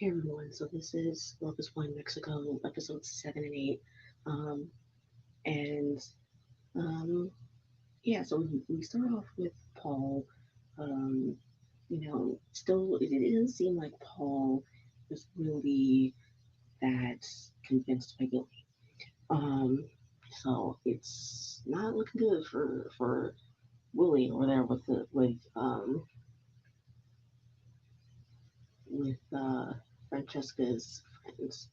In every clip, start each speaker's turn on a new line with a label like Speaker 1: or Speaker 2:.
Speaker 1: Hey everyone, so this is Love is Blind Mexico, episodes 7 and 8. Um, and yeah, so we start off with Paul. Um, still, it doesn't seem like Paul is really that convinced by Gilly. Um, so it's not looking good for Willie over there with Francesca's friends.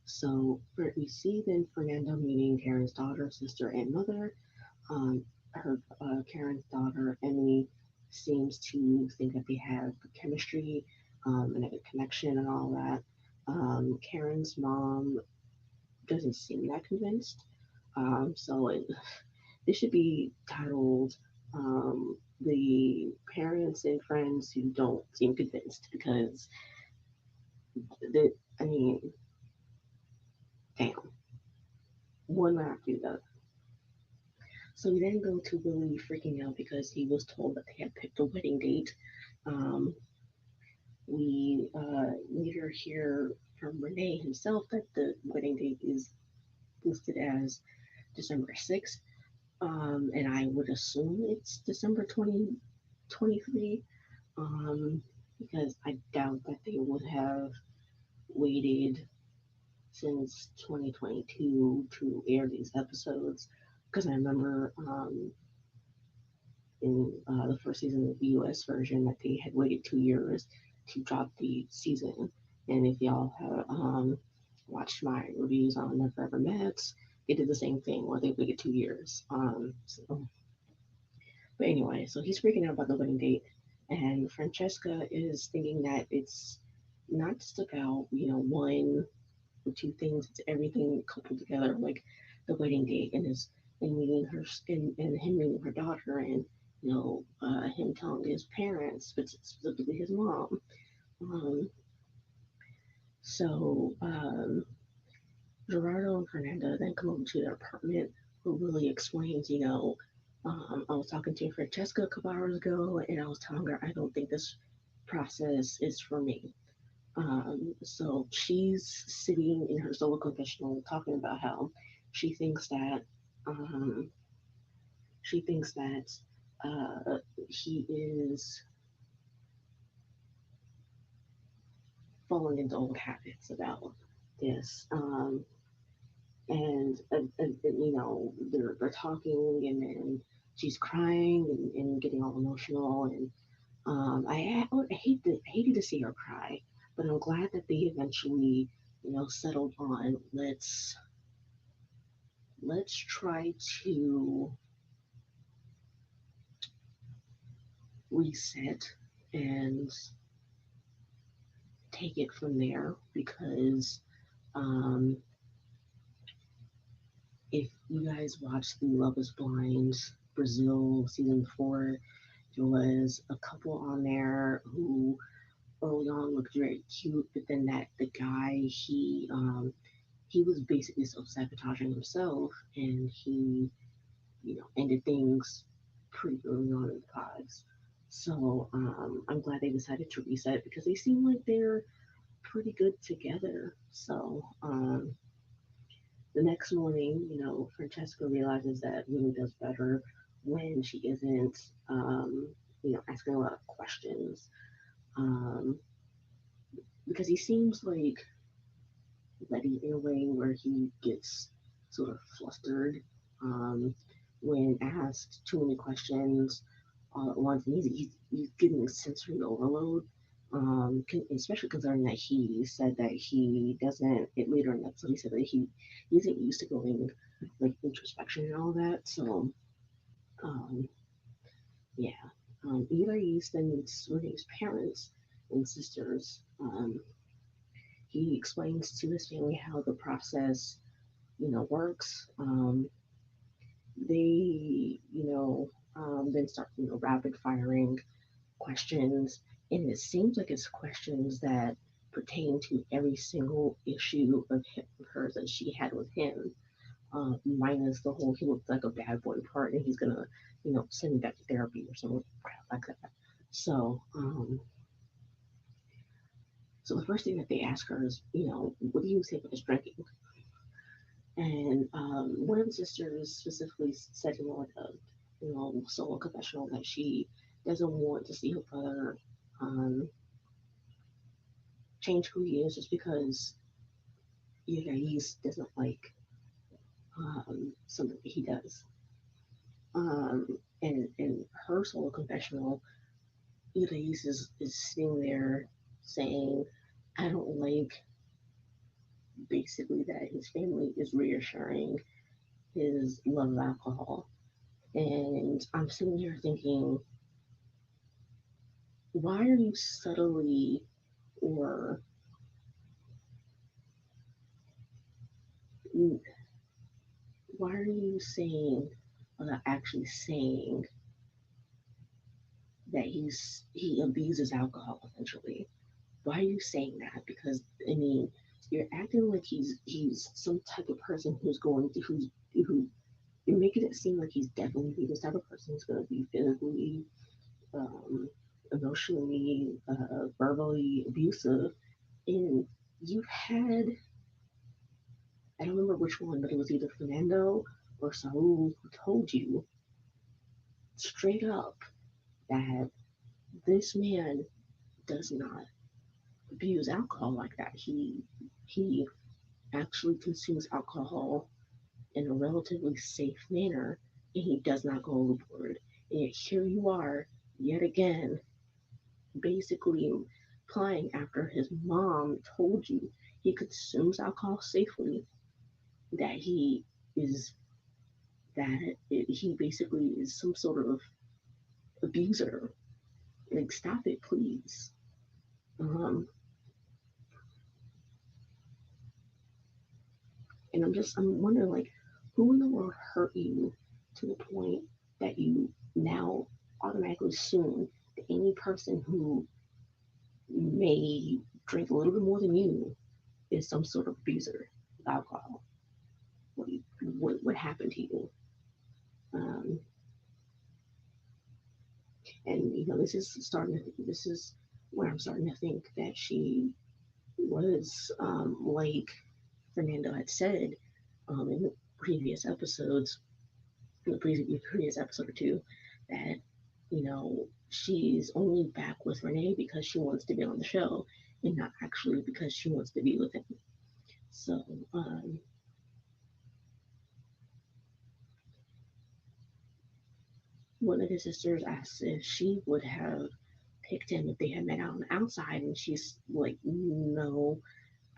Speaker 1: So we see then Fernando meeting Karen's daughter, sister, and mother. Her Karen's daughter Emily seems to think that they have good chemistry and a good connection and all that. Karen's mom doesn't seem that convinced. This should be titled "The Parents and Friends Who Don't Seem Convinced" because the I mean, damn, one might have to do that. So we then go to Willie freaking out because he was told that they had picked a wedding date. Um, we later hear from Renee himself that the wedding date is listed as December 6th, and I would assume it's December 2023, because I doubt that they would have waited since 2022 to air these episodes. Because I remember in the first season of the US version that they had waited 2 years to drop the season. And if y'all have watched my reviews on Never Ever Met, they did the same thing where they waited 2 years. But anyway, so he's freaking out about the wedding date, and Francesca is thinking that it's not just about one or two things; it's everything coupled together, like the wedding date and meeting her and him meeting her daughter and him telling his parents, but specifically his mom. Um, so Gerardo and Fernanda then come over to their apartment, who really explains, I was talking to Francesca a couple hours ago, and I was telling her I don't think this process is for me. So she's sitting in her solo confessional talking about how she thinks that um, she thinks that he is falling into old habits about this. And they're talking, and then she's crying and getting all emotional. And I hated to see her cry, but I'm glad that they eventually settled on let's try to reset and take it from there because um, if you guys watched the Love is Blind Brazil season 4, there was a couple on there who early on looked very cute, but then that the guy he was basically self sabotaging himself, and he ended things pretty early on in the pods. So I'm glad they decided to reset because they seem like they're pretty good together. So the next morning, Francesca realizes that Lily does better when she isn't, asking a lot of questions. Um, because he seems like Letty in a way where he gets sort of flustered um, when asked too many questions all at once. And he's getting sensory overload, especially considering that he said that he doesn't, it later in the episode, he said that he isn't used to going like introspection and all that. So, um, yeah. Eli then meets Renee's parents and sisters. He explains to his family how the process works. They, then start, rapid firing questions, and it seems like it's questions that pertain to every single issue of hers that she had with him, minus the whole he looked like a bad boy part, and he's gonna, send me back to therapy or something crap like that. So, So the first thing that they ask her is, what do you say about this drinking? And one of the sisters specifically said in like a, solo confessional that she doesn't want to see her brother um, change who he is just because he doesn't like something that he does. And her solo confessional, Elise is sitting there saying, I don't like basically that his family is reassuring his love of alcohol. And I'm sitting here thinking, why are you subtly or why are you saying, without actually saying, that he abuses alcohol essentially? Why are you saying that? Because I mean, you're acting like he's some type of person who's going to who you're making it seem like he's definitely this type of person who's going to be physically, um, emotionally, verbally abusive. And you had, I don't remember which one, but it was either Fernando or Saul who told you straight up that this man does not abuse alcohol like that. He actually consumes alcohol in a relatively safe manner, and he does not go overboard. And yet here you are, yet again, basically implying after his mom told you he consumes alcohol safely, that is he basically is some sort of abuser. Like, stop it, please. Um, and I'm wondering, like, who in the world hurt you to the point that you now automatically assume that any person who may drink a little bit more than you is some sort of abuser of alcohol? What, what happened to you? Um, and this is where I'm starting to think that she was, like Fernando had said, in the previous episodes, in the previous episode or two, that she's only back with Renee because she wants to be on the show, and not actually because she wants to be with him. So, one of the sisters asked if she would have picked him if they had met out on the outside, and she's like, "No,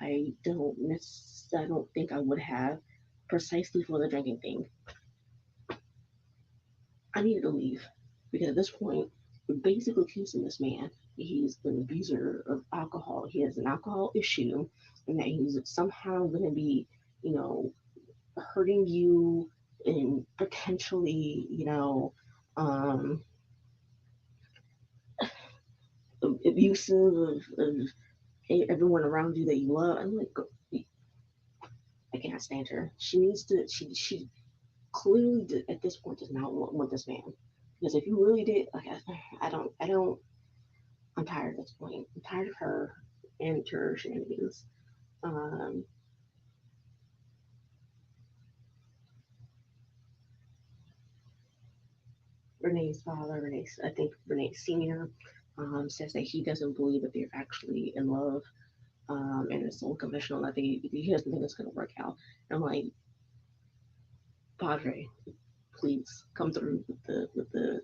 Speaker 1: I don't think I would have, precisely for the drinking thing. I needed to leave because at this point, we're basically accusing this man. He's an abuser of alcohol. He has an alcohol issue, and that he's somehow going to be, you know, hurting you and potentially, um, abusive of everyone around you that you love. I'm like, I can't stand her. She needs to. She clearly at this point does not want this man. Because if you really did, like, I don't. I'm tired at this point. I'm tired of her and her shenanigans. Um, Renee's father, I think Renee Senior, says that he doesn't believe that they're actually in love, and it's so unconventional that he doesn't think it's going to work out. And I'm like, Padre, please come through with the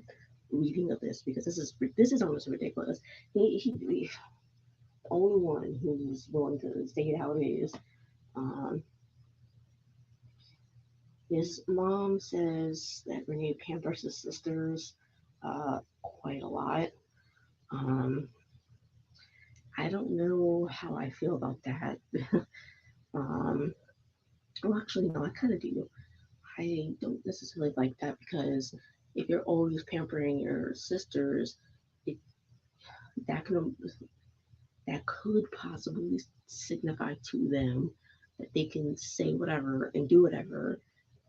Speaker 1: reading of this, because this is almost ridiculous. He the only one who's willing to say it how it is. Um, his mom says that Renee pampers his sisters quite a lot. Um, I don't know how I feel about that. um, well, actually, no, I kind of do. I don't necessarily like that because if you're always pampering your sisters, it, that can that could possibly signify to them that they can say whatever and do whatever,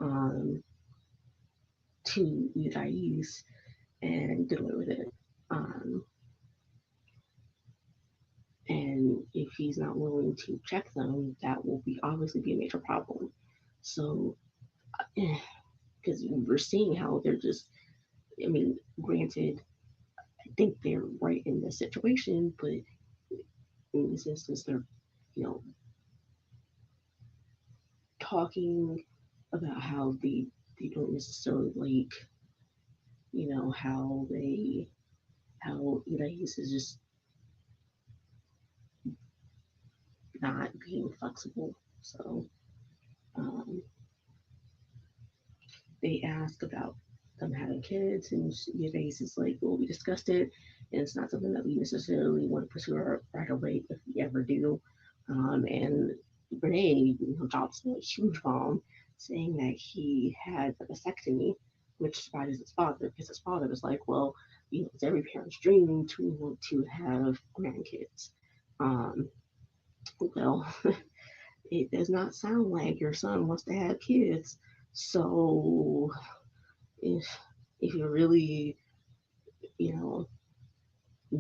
Speaker 1: um, to you guys and get away with it. Um, and if he's not willing to check them, that will be obviously be a major problem. So, because we're seeing how they're just, I mean, granted, I think they're right in this situation, but in this instance, they're, you know, talking about how they don't necessarily like, how Elias is just not being flexible. So um, they ask about them having kids, and Elias is like, well, we discussed it, and it's not something that we necessarily want to pursue right away if we ever do. And Renee, drops a huge bomb saying that he had a vasectomy, which surprises his father because his father was like, well, it's every parent's dream to want to have grandkids. Um, well, it does not sound like your son wants to have kids. So if if you're really, you know,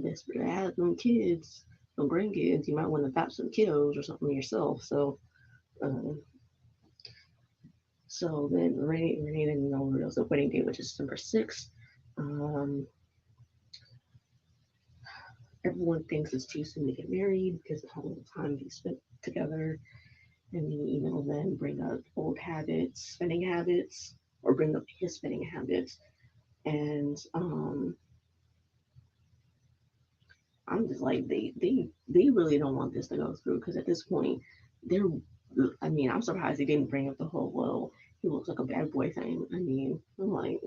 Speaker 1: desperate to have them kids, some grandkids, you might want to adopt some kiddos or something yourself. Um, so then Renee then reveals the wedding date, which is December 6th. Um, Everyone thinks it's too soon to get married because of how little time they spent together. And then bring up old habits, spending habits, or bring up his spending habits. And I'm just like, they really don't want this to go through because at this point, they're, I mean, I'm surprised they didn't bring up the whole, well, he looks like a bad boy thing. I mean, I'm like,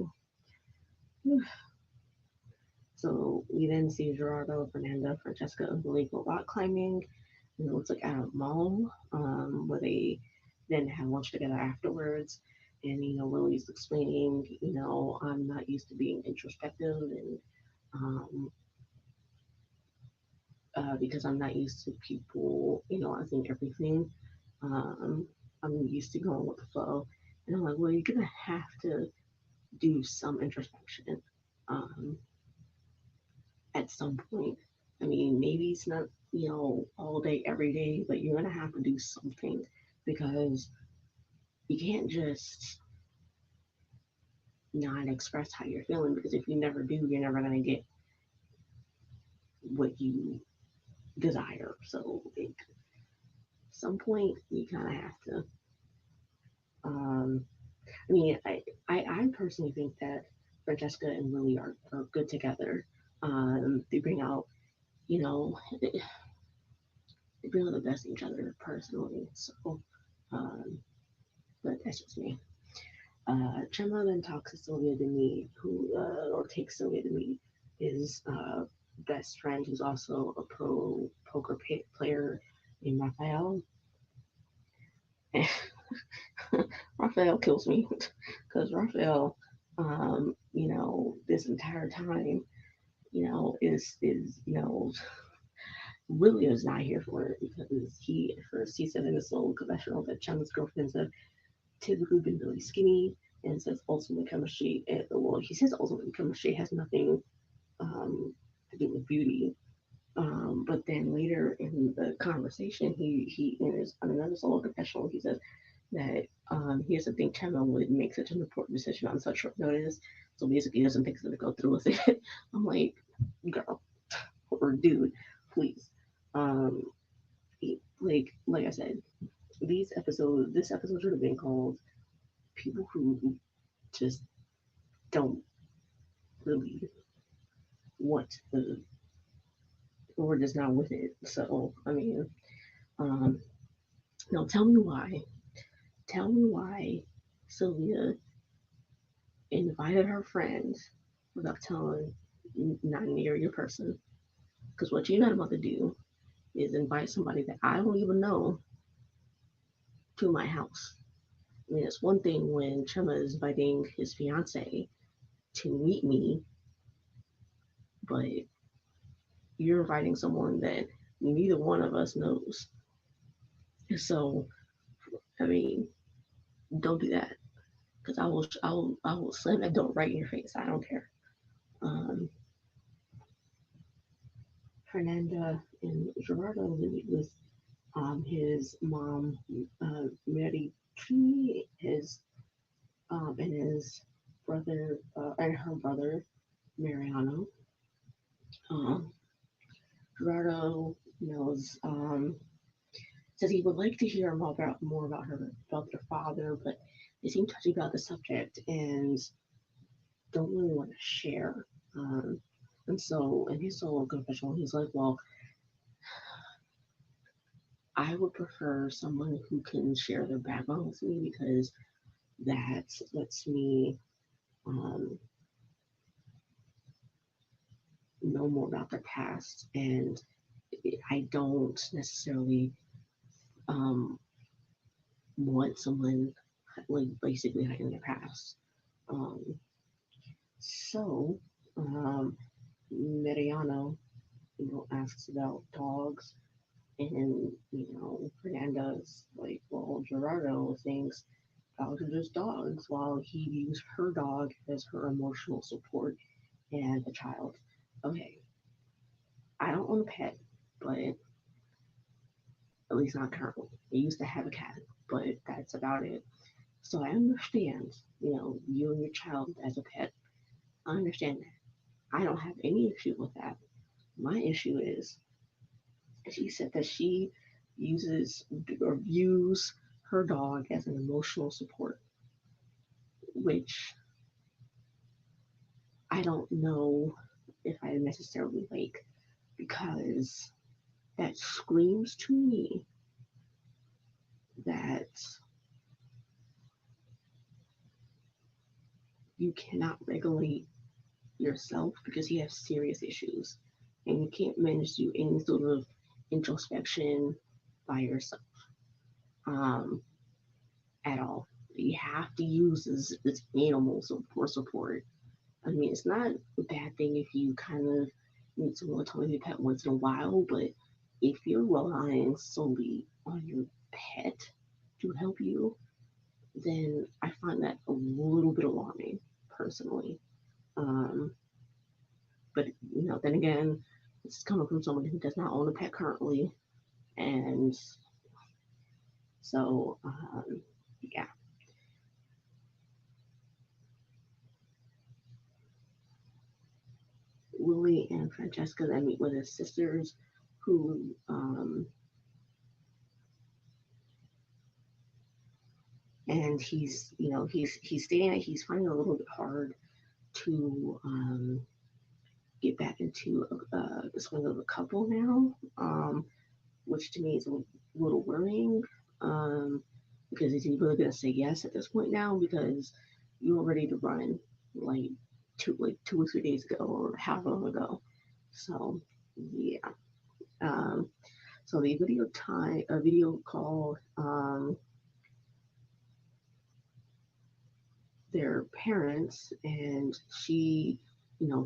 Speaker 1: so we then see Gerardo, Fernanda, Francesca, and Blake go rock climbing. And it looks like at a mall, where they then have lunch together afterwards. And Lily's explaining, I'm not used to being introspective, and um, because I'm not used to people, I think everything. Um, I'm used to going with the flow. And I'm like, well, you're gonna have to do some introspection. Um, at some point. I mean, maybe it's not, all day, every day, but you're going to have to do something because you can't just not express how you're feeling because if you never do, you're never going to get what you desire. So, like, some point, you kind of have to. Um, I mean, I personally think that Francesca and Lily are good together. They bring out, you know, they bring out the best in each other personally. So, um, but that's just me. Chandler then talks to Sylvia to meet, or takes Sylvia to meet his best friend, who's also a pro poker player named Raphael. And Raphael kills me because Raphael, this entire time, is William is not here for it because he at first he said in his little confessional that Chandler's girlfriends have typically been really skinny and says ultimate chemistry. Well, he says ultimate chemistry has nothing to do with beauty. But then later in the conversation, he in his on another solo confessional, he says that he doesn't think Chandler would make such an important decision on such short notice. So basically, he doesn't think he's gonna go through with it. I'm like, girl or dude, please. Um, like I said, this episode should have been called "People Who Just Don't Really Want the we're just not with it. So I mean, um, no, tell me why. Tell me why Sylvia invited her friends without telling not near your person. Because what you're not about to do is invite somebody that I don't even know to my house. I mean, it's one thing when Chema is inviting his fiance to meet me, but you're inviting someone that neither one of us knows. So, I mean, don't do that because I will slam that door right in your face. I don't care. Um, Fernanda and Gerardo lived with his mom, Mary T, and his brother, and her brother, Mariano. Um, Gerardo knows, says he would like to hear more about their father, but they seem touchy about the subject and don't really want to share. Um, and so, in his solo confessional, he's like, "Well, I would prefer someone who can share their background with me because that lets me um, know more about their past, and I don't necessarily um, want someone like basically hiding their past." Um, so, um, Mariano, asks about dogs, and Fernanda's like, well, Gerardo thinks dogs are just dogs, while he views her dog as her emotional support and a child. Okay, I don't own a pet, but at least not currently. I used to have a cat, but that's about it. So I understand, you and your child as a pet. I understand that. I don't have any issue with that. My issue is she said that she uses or views her dog as an emotional support, which I don't know if I necessarily like, because that screams to me that you cannot regulate yourself because you have serious issues and you can't manage to do any sort of introspection by yourself, um, at all. You have to use this animal for support. I mean, it's not a bad thing if you kind of need someone to talk to your pet once in a while, but if you're relying solely on your pet to help you, then I find that a little bit alarming, personally. Um, but then again, this is coming from someone who does not own a pet currently, and so yeah, Willie and Francesca then meet with his sisters, who and he's stating that he's finding it a little bit hard to get back into the swing of a couple now, which to me is a little worrying, um, because is he really going to say yes at this point now? Because you were ready to run like 2 or 3 days ago or how long ago. So yeah. Um, so the video call, their parents, and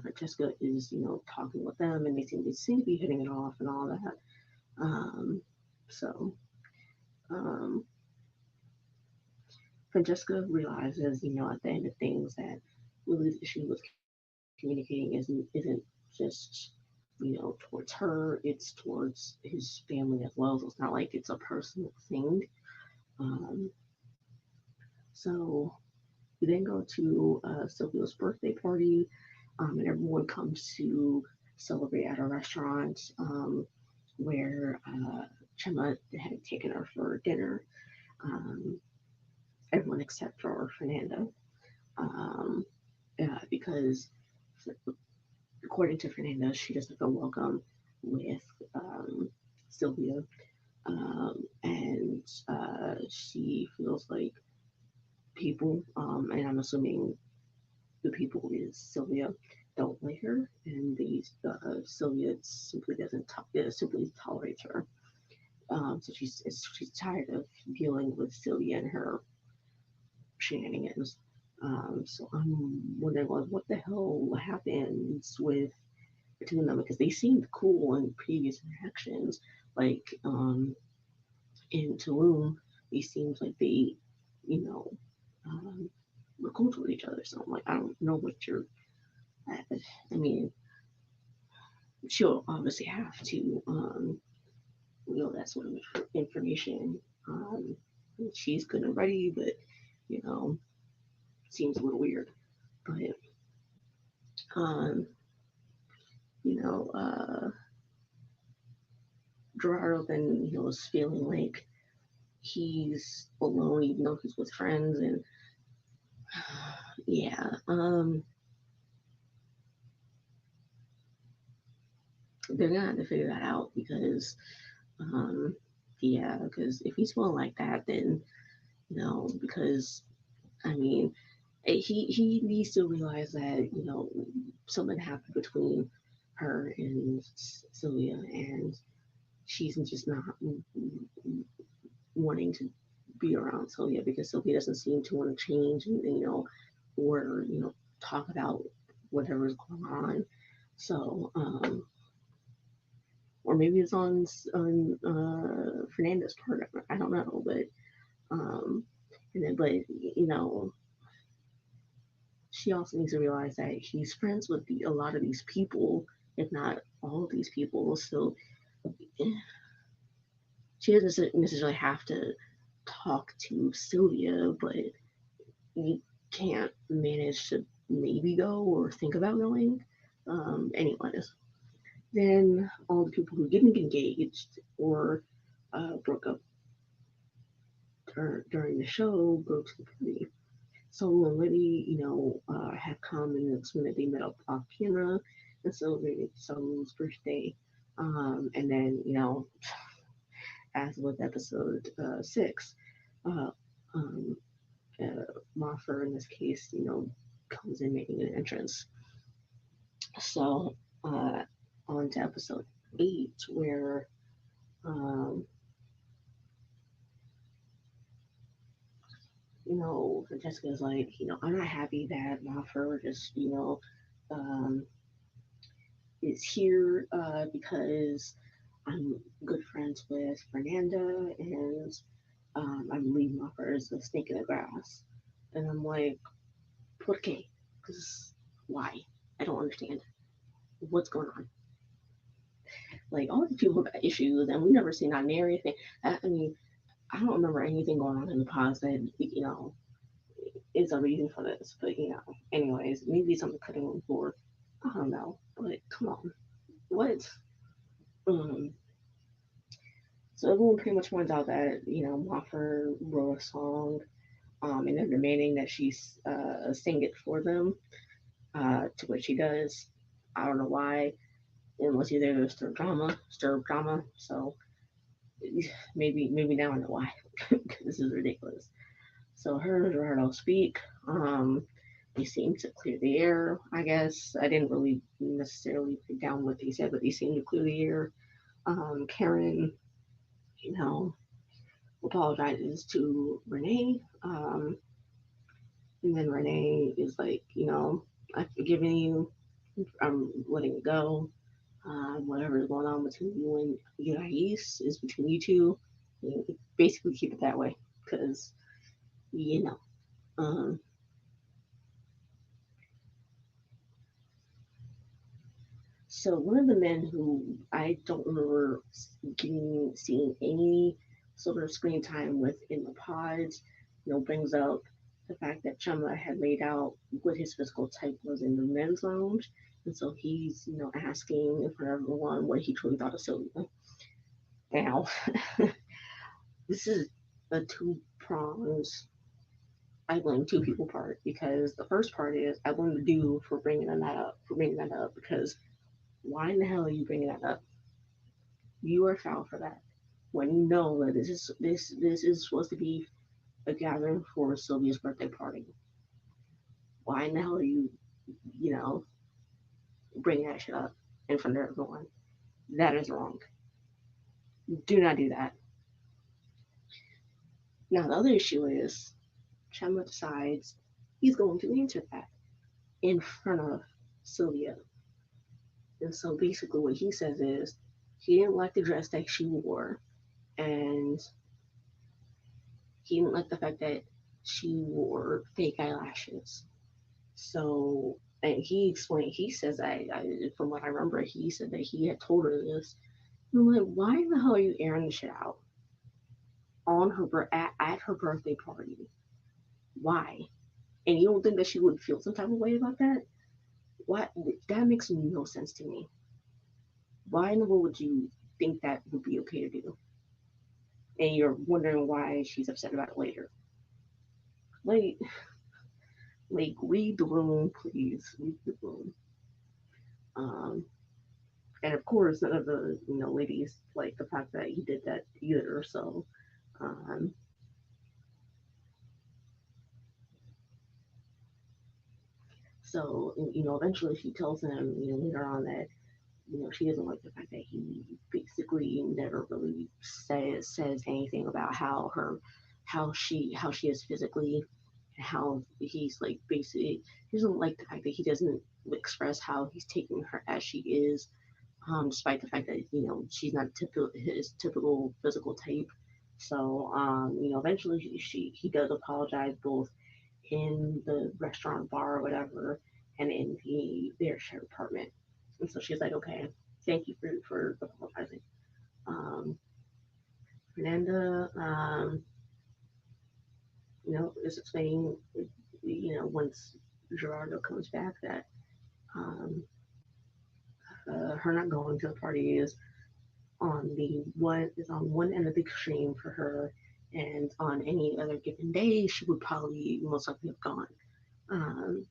Speaker 1: Francesca is talking with them, and they seem to be hitting it off and all that. So um, Francesca realizes, at the end of things, that Lily's issue with communicating isn't just towards her; it's towards his family as well. So it's not like it's a personal thing. Um, so we then go to Sylvia's birthday party, and everyone comes to celebrate at a restaurant, where Chema had taken her for dinner. Um, Everyone except for Fernanda, um, because according to Fernanda, she doesn't feel welcome with Sylvia, and she feels like people, and I'm assuming the people is Sylvia, don't like her, and Sylvia simply tolerates her. So she's tired of dealing with Sylvia and her shenanigans. So I'm wondering, like, what the hell happens with between them, because they seemed cool in previous interactions. Like in Tulum, they seemed like they, you know, um, were cool with each other. So I'm like, I don't know what you're. I, I mean, she'll obviously have to that sort of information. Um, she's good and ready, but you know, seems a little weird. But um, you know, Gerardo then is feeling like he's alone, even though he's with friends, and yeah, they're gonna have to figure that out because um, yeah, because if he's feeling like that, then because I mean, he needs to realize that something happened between her and Sylvia, and she's just not wanting to be around Sylvia because Sylvia doesn't seem to want to change, and or talk about whatever's going on. So, or maybe it's on Fernanda's part. I don't know, but um, and then you know she also needs to realize that he's friends with a lot of these people, if not all of these people. So she doesn't necessarily have to talk to Sylvia, but you can't manage to maybe go or think about going. Anyways, then all the people who didn't get engaged or broke up during the show go to the party. So when Liddy, had come and it's when they met up off camera and celebrated Solo's birthday. And then, as with episode 6, uh, um, Moffat in this case, comes in making an entrance. So on to episode 8, where um, Jessica's like, I'm not happy that Moffat just, um, is here because I'm good friends with Fernanda, and I believe Moffat is a snake in the grass. And I'm like, por qué? Because why? I don't understand. What's going on? Like, all these people have got issues, and we never seen that near anything. I mean, I don't remember anything going on in the past that, is a reason for this. But, anyways, maybe something could have moved forward. I don't know. But come on. What? Um, so everyone pretty much finds out that, Moffat wrote a song, and they're demanding that she sing it for them, to which she does. I don't know why, unless either to stir drama. So maybe now I know why, because this is ridiculous. So her and Gerardo speak. They seem to clear the air. I guess I didn't really necessarily break down what they said, but they seem to clear the air. Karen, you know, apologizes to Renee. And then Renee is like, I've forgiven you. I'm letting it go. Whatever is going on between you and East is between you two. Basically, keep it that way because you know. Um, so one of the men who I don't remember seeing any sort of screen time with in the pods, brings up the fact that Chumma had laid out what his physical type was in the men's lounge, and so he's asking in front of everyone what he truly thought of Sylvia. Now, this is a two prongs. I blame two people part because the first part is I blame the dude for bringing that up because why in the hell are you bringing that up? You are foul for that. When you know that this is supposed to be a gathering for Sylvia's birthday party, why in the hell are you know bringing that shit up in front of everyone? That is wrong. Do not do that. Now the other issue is Chema decides he's going to answer that in front of Sylvia. And so basically what he says is he didn't like the dress that she wore, and he didn't like the fact that she wore fake eyelashes. So And he explained, he says, from what I remember, he said that he had told her this. And I'm like, why the hell are you airing this shit out on at her birthday party? Why? And you don't think that she would feel some type of way about that? Why? That makes no sense to me. Why in the world would you think that would be okay to do? And you're wondering why she's upset about it later. Like, read the room, please. Read the room. Um, and of course, none of the ladies like the fact that he did that either. So, um, eventually she tells him, later on that she doesn't like the fact that he basically never really says anything about how she is physically, and how he's like basically he doesn't like the fact that he doesn't express how he's taking her as she is, despite the fact that she's not his typical physical type. So eventually he does apologize both in the restaurant bar or whatever, and in their shared apartment. And so she's like, okay, thank you for apologizing. Um, Fernanda, is explaining, once Gerardo comes back that um, her not going to the party is on one end of the extreme for her, and on any other given day she would probably most likely have gone. Um,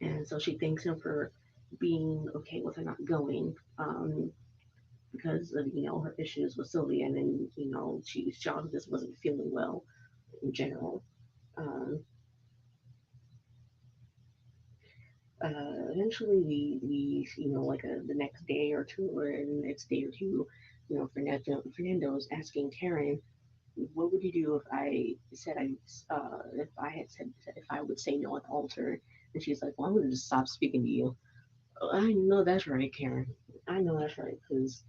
Speaker 1: and so she thanks him for being okay with her not going, because of her issues with Sylvia, and then she also just wasn't feeling well in general. Um, Eventually, we like the next day or two, or the next day or two, Fernando is asking Karen, what would you do if I had said if I would say no at the altar? And she's like, well, I'm gonna just stop speaking to you. Oh, I know that's right, Karen. I know that's right, because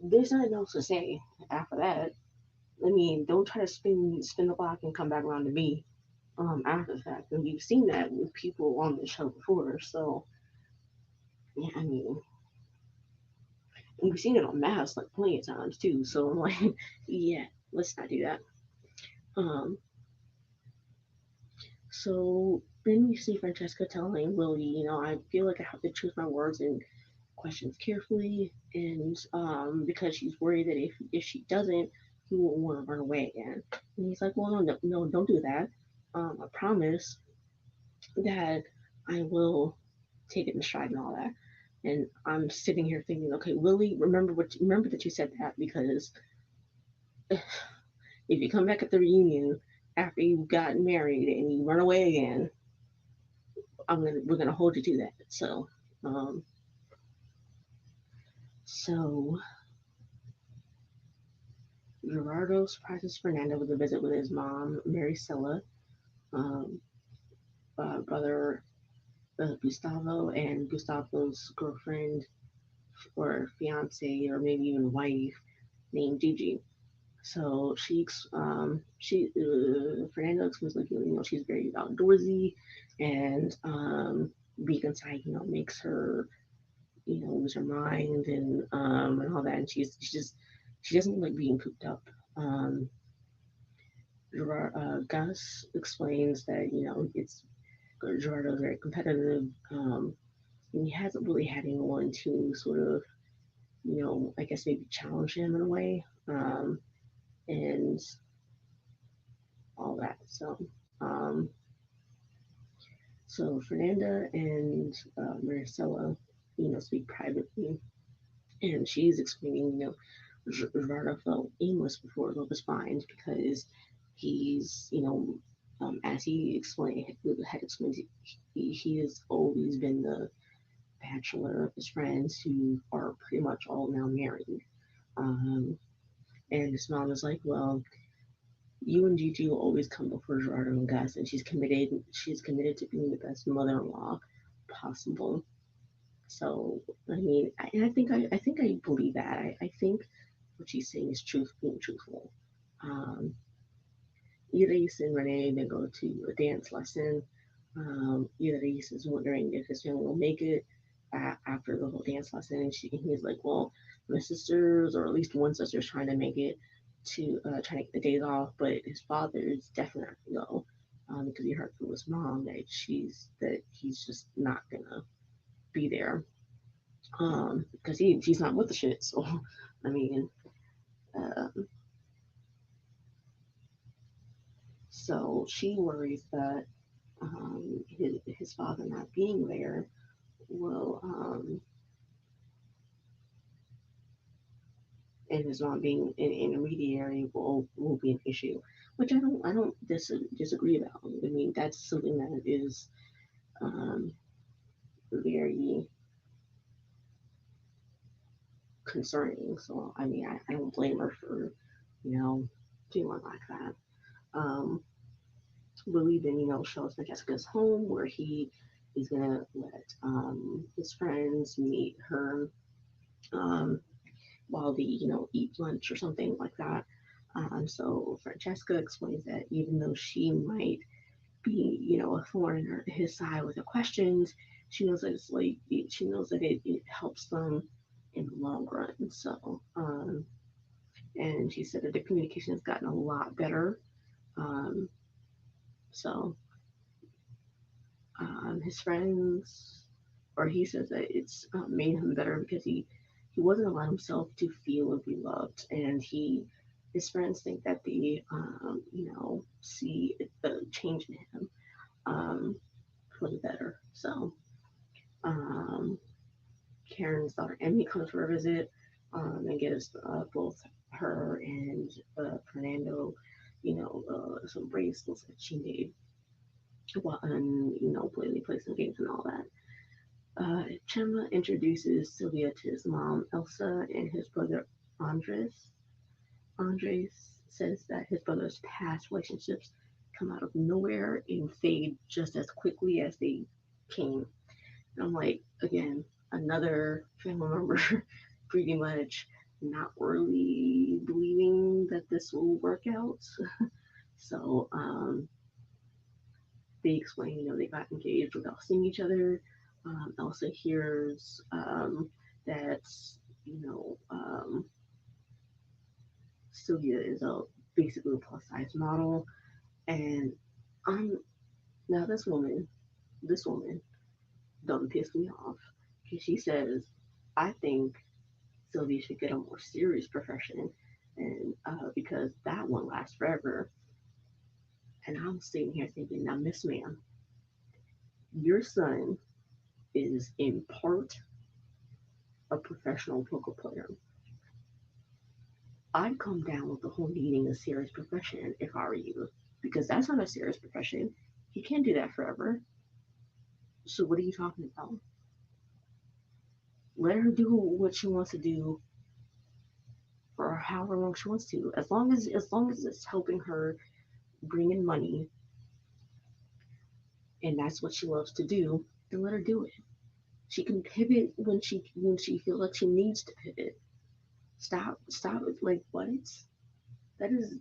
Speaker 1: there's nothing else to say after that. I mean, don't try to spin the block and come back around to me after the fact. And we've seen that with people on the show before. So yeah, I mean, and we've seen it on Mass like plenty of times too. So I'm like, yeah, let's not do that. Um, so then you see Francesca telling Lily, I feel like I have to choose my words and questions carefully, and because she's worried that if she doesn't, he will want to run away again. And he's like, well, no, no, no, don't do that. I promise that I will take it in stride and all that. And I'm sitting here thinking, okay, Lily, remember that you said that, because if you come back at the reunion after you've gotten married and you run away again, we're gonna hold you to that. Um, so Gerardo surprises Fernando with a visit with his mom, Maricela, um, brother Gustavo, and Gustavo's girlfriend or fiance or maybe even wife named Gigi. So Fernando explains like she's very outdoorsy, and being inside makes her lose her mind, and all that, and she doesn't like being cooped up. Um, Gus explains that it's Gerardo's very competitive. And he hasn't really had anyone to sort of I guess maybe challenge him in a way, and all that. Um, so Fernanda and Maricela, speak privately, and she's explaining, Gerardo felt aimless before Love is Blind because he's, as he had explained, he has always been the bachelor of his friends who are pretty much all now married. Um, and his mom was like, well, you and Gigi will always come before Gerardo and Gus, and she's committed to being the best mother-in-law possible. So I mean, I think I believe that. I think what she's saying is being truthful. Um, Iris and Renee then go to a dance lesson. Iris is wondering if his family will make it after the whole dance lesson, and he's like, "Well, my sisters, or at least one sister, is trying to make it to trying to get the days off, but his father is definitely not gonna go because he heard from his mom that he's just not gonna be there because he's not with the shit. So, I mean, um, so she worries that his father not being there will and his mom being an intermediary will be an issue, which I don't disagree about. I mean, that's something that is um, very concerning. So I mean, I don't blame her for feeling like that. Um, Willie then shows up at Jessica's home where he is gonna let his friends meet her um, while they eat lunch or something like that. So Francesca explains that even though she might be a thorn in his side with the questions, she knows that she knows that it helps them in the long run. So and she said that the communication has gotten a lot better. Um, so his friends, or he says that it's made him better because he wasn't allowed himself to feel or be loved, and his friends think that they see the change in him for the better. So um, Karen's daughter Emmy comes for a visit and gives both her and Fernando, some bracelets that she made, and play some games and all that. Chema introduces Sylvia to his mom, Elsa, and his brother, Andres. Andres says that his brother's past relationships come out of nowhere and fade just as quickly as they came. And I'm like, again, another family member pretty much not really believing that this will work out. So they explain, they got engaged without seeing each other. Elsa hears that, you know, um, Sylvia is a basically a plus size model, and I'm now this woman done pissed me off because she says, I think Sylvia should get a more serious profession, and because that one lasts forever. And I'm sitting here thinking, now, Miss Ma'am, your son is in part a professional poker player. I'd come down with the whole needing a serious profession if I were you, because that's not a serious profession. He can't do that forever. So what are you talking about? Let her do what she wants to do for however long she wants to, as long as it's helping her bring in money, and that's what she loves to do. Then let her do it. She can pivot when she feels like she needs to pivot. Stop. Like what? That is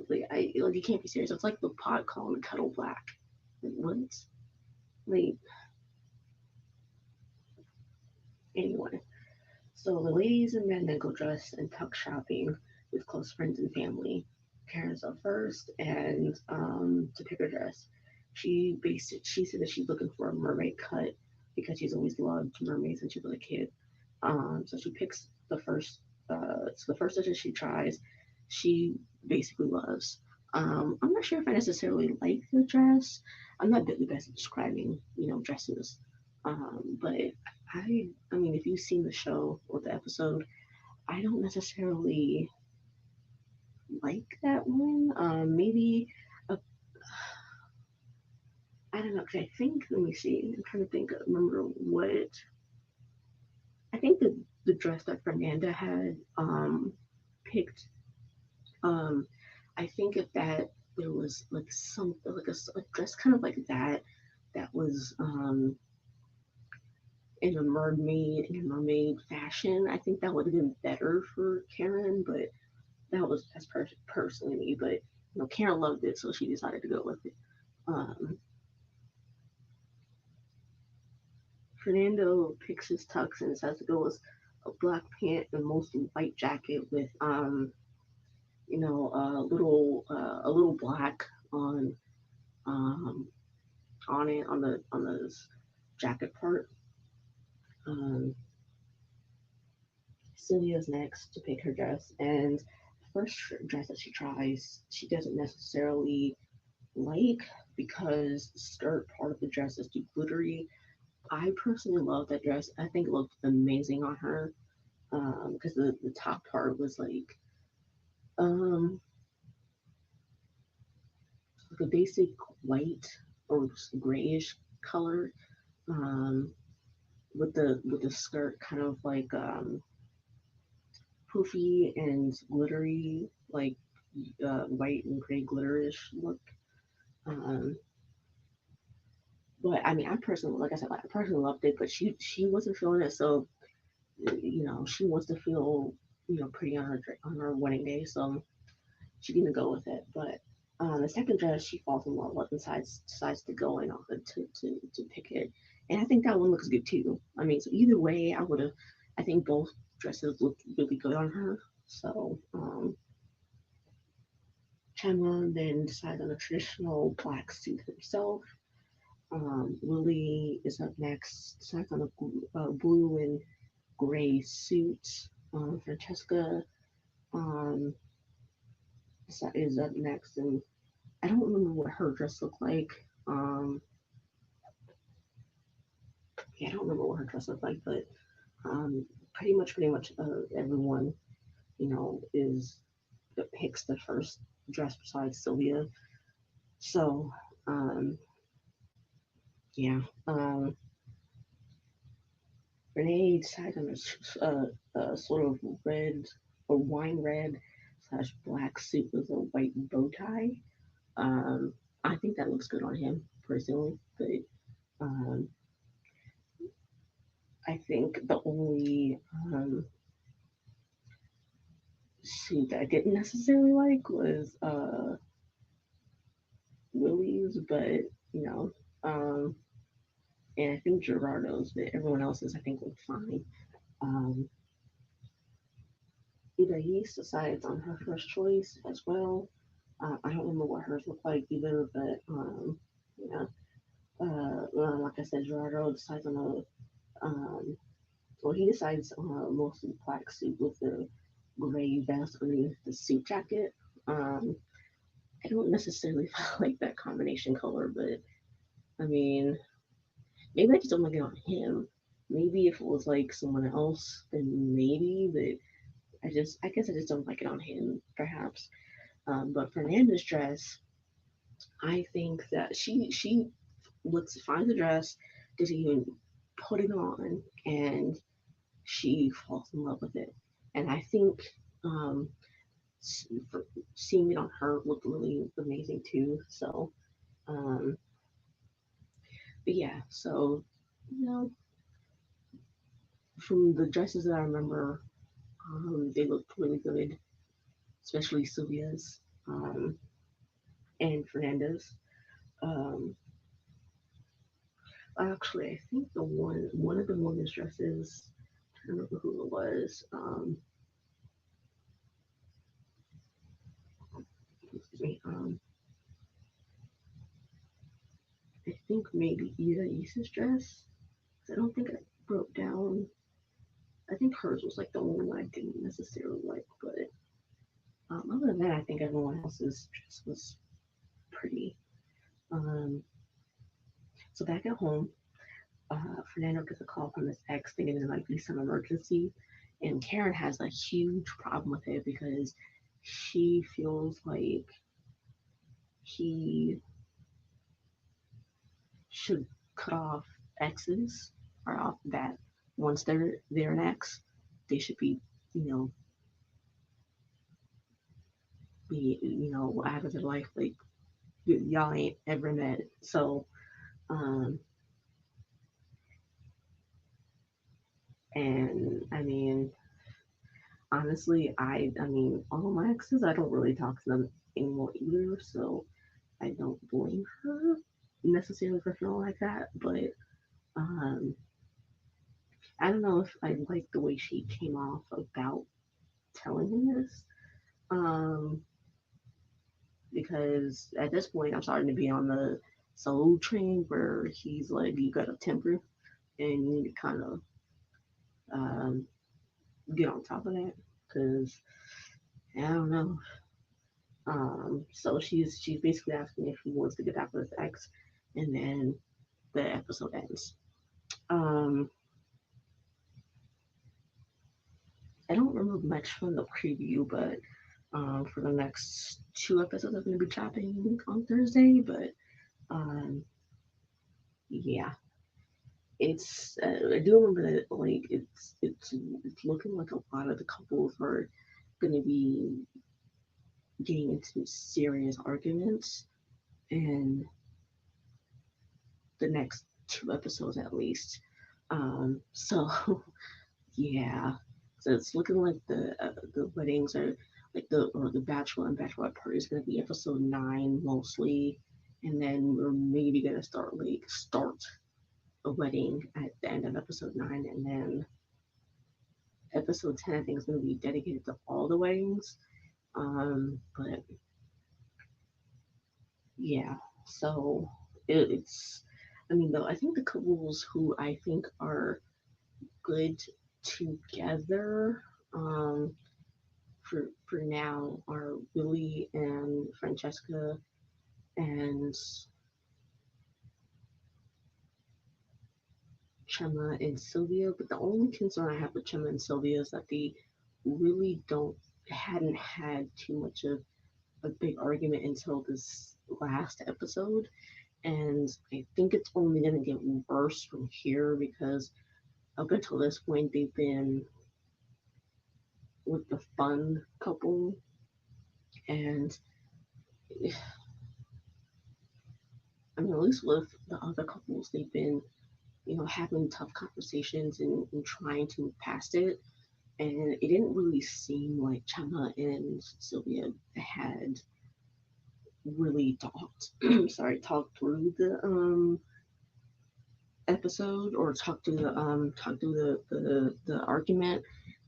Speaker 1: like you can't be serious. It's like the pot calling the kettle black. Like what? Like anyway. So the ladies and men then go dress and tuck shopping with close friends and family. Karen's up first, and to pick her dress, she said that she's looking for a mermaid cut because she's always loved mermaids since she was a kid. So she picks the first that she tries, she basically loves. I'm not sure if I necessarily like the dress. I'm not the best at describing, dresses. But I mean, if you've seen the show or the episode, I don't necessarily like that one. Maybe a, I don't know. Cause I think let me see. I'm trying to think. Remember what I think the dress that Fernanda had picked. Um, I think if that there was like some like a dress kind of like that was in a mermaid fashion. I think that would have been better for Karen, but that's personally me. But Karen loved it, so she decided to go with it. Um, Fernando picks his tux and decides to go with a black pant and mostly white jacket with a little black um on it on the jacket part. Um, Sylvia's next to pick her dress, and the first dress that she tries, she doesn't necessarily like because the skirt part of the dress is too glittery. I personally love that dress. I think it looked amazing on her because the top part was um, like a basic white or grayish color with the skirt kind of poofy and glittery, like white and gray glitterish look. Um, but I mean, I personally, like I said, I personally loved it, but she wasn't feeling it. So she wants to feel pretty on her wedding day, so she didn't go with it. But the second dress, she falls in love with and decides to go in on it to pick it, and I think that one looks good too. I mean, so either way, I think both dresses look really good on her. So Cameron then decides on a traditional black suit himself. Willie is up next, decides on a blue and gray suit. Francesca um, is up next, and I don't remember what her dress looked like. Um, yeah, I don't remember what her dress looked like, but pretty much everyone, is picks the first dress besides Sylvia. So, um, yeah, um, Renee decided on a sort of red or wine red slash black suit with a white bow tie. Um, I think that looks good on him personally, but um, I think the only suit that I didn't necessarily like was Willie's, but you know, um, and I think Gerardo's, but everyone else's I think looked fine. Um, Idaís decides on her first choice as well. I don't remember what hers looked like either, but yeah. Like I said, Gerardo decides on he decides on a mostly black suit with the gray vest underneath the suit jacket. Um, I don't necessarily like that combination color, but I mean, maybe I just don't like it on him. Maybe if it was like someone else, then maybe, but I guess I just don't like it on him, perhaps. But Fernanda's dress, I think that she looks finds the dress, doesn't even put it on, and she falls in love with it. And I think um, for seeing it on her looked really amazing too. So, um, but yeah, so you know, from the dresses that I remember, they looked really good, especially Sylvia's and Fernanda's. Um, Actually, I think the one of the women's dresses, I don't remember who it was. Excuse me. I think maybe Ida Issa's dress. I don't think I broke down. I think hers was like the only one I didn't necessarily like, but other than that, I think everyone else's dress was pretty. Um, so back at home, Fernando gets a call from his ex thinking there might be some emergency, and Karen has a huge problem with it because she feels like he should cut off exes right off the bat. Once they're an ex, they should be, you know, out of their life. Like y'all ain't ever met. So, um, and I mean, honestly, I mean, all my exes, I don't really talk to them anymore either, so I don't blame her necessarily for feeling like that. But um, I don't know if I like the way she came off about telling him this. Um, because at this point, I'm starting to be on the solo train where he's like, you got a temper and you need to kind of um, get on top of that. Because I don't know. So she's basically asking if he wants to get back with his ex, and then the episode ends. Um, I don't remember much from the preview, but for the next two episodes, I'm going to be chopping on Thursday. But um, yeah, I do remember that like it's looking like a lot of the couples are going to be getting into serious arguments in the next two episodes at least. So yeah, so it's looking like the weddings are like the bachelor and bachelorette party is gonna be episode 9 mostly, and then we're maybe gonna start a wedding at the end of episode 9, and then episode 10 I think is gonna be dedicated to all the weddings. But yeah, so it's I mean though I think the couples who I think are good together. Um, for now are Willie and Francesca and Chema and Sylvia. But the only concern I have with Chema and Sylvia is that they really don't hadn't had too much of a big argument until this last episode. And I think it's only gonna get worse from here because up until this point they've been with the fun couple and I mean, at least with the other couples, they've been, having tough conversations and trying to move past it. And it didn't really seem like Chama and Sylvia had really talked through the episode or talked through the argument.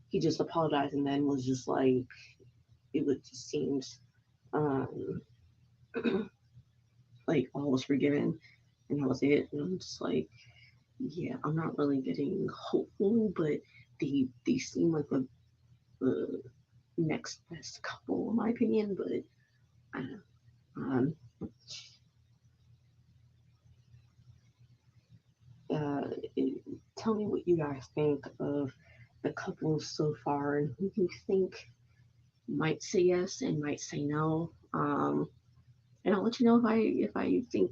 Speaker 1: He just apologized and then was just like it would just seemed um like all was forgiven and that was it. And I'm just like, yeah, I'm not really getting hopeful, but they seem like the next best couple in my opinion. But I don't know. Uh, it, tell me what you guys think of the couples so far and who you think might say yes and might say no. And I'll let you know if I think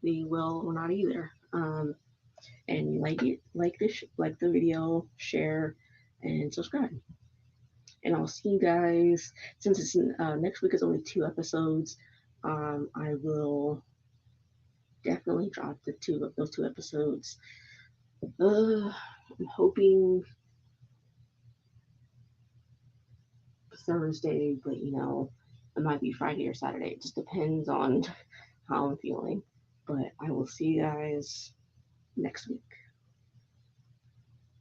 Speaker 1: they will or not either. And like the video, share, and subscribe. And I'll see you guys since it's next week is only 2 episodes. I will definitely drop the two of those 2 episodes. I'm hoping Thursday, but it might be Friday or Saturday. It just depends on how I'm feeling. But I will see you guys next week.